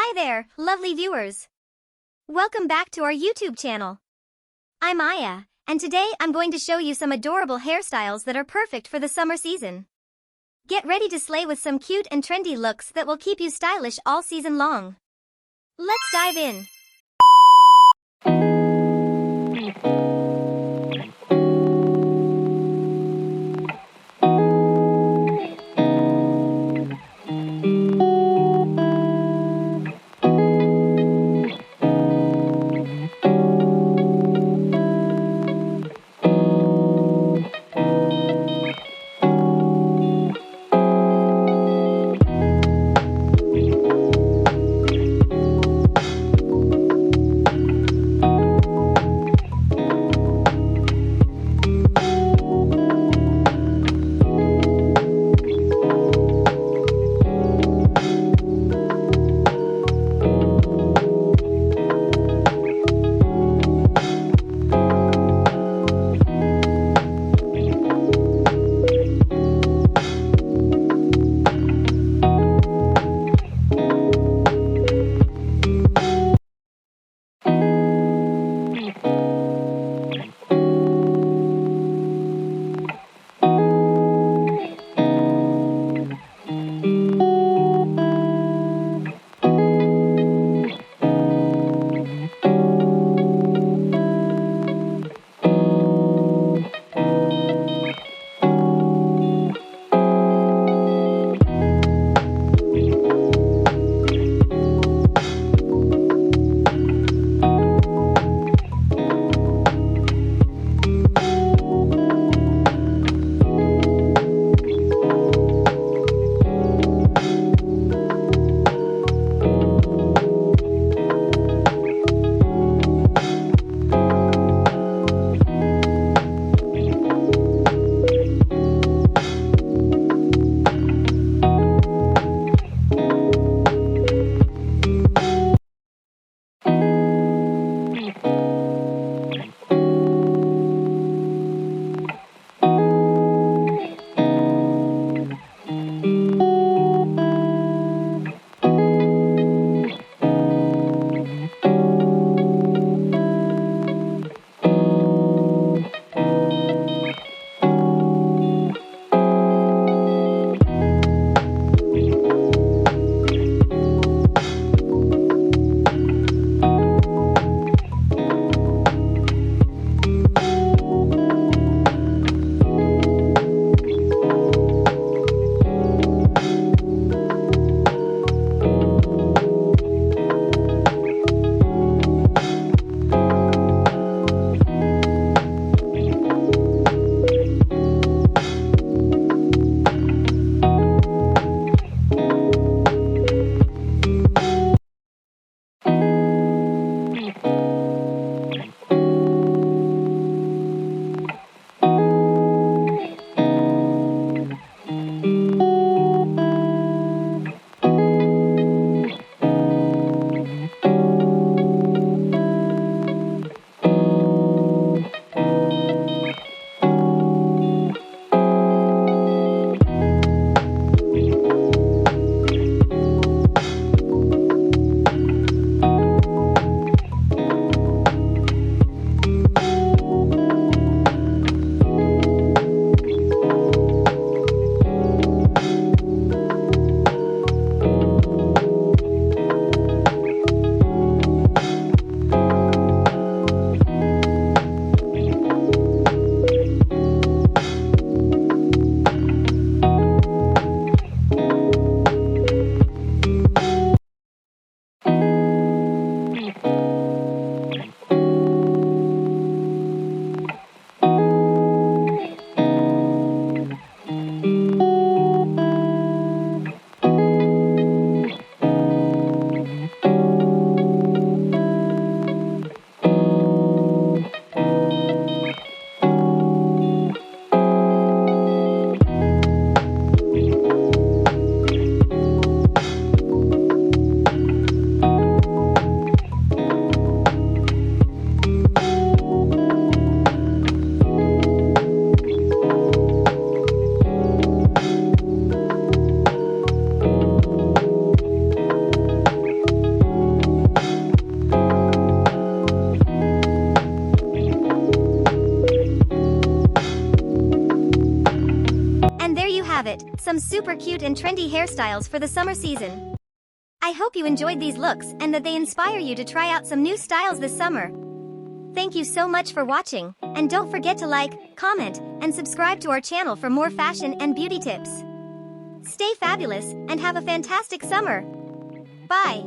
Hi there, lovely viewers. Welcome back to our YouTube channel. I'm Aya, and today I'm going to show you some adorable hairstyles that are perfect for the summer season. Get ready to slay with some cute and trendy looks that will keep you stylish all season long. Let's dive in. some super cute and trendy hairstyles for the summer season. I hope you enjoyed these looks and that they inspire you to try out some new styles this summer. Thank you so much for watching, and don't forget to like, comment, and subscribe to our channel for more fashion and beauty tips. Stay fabulous and have a fantastic summer. Bye.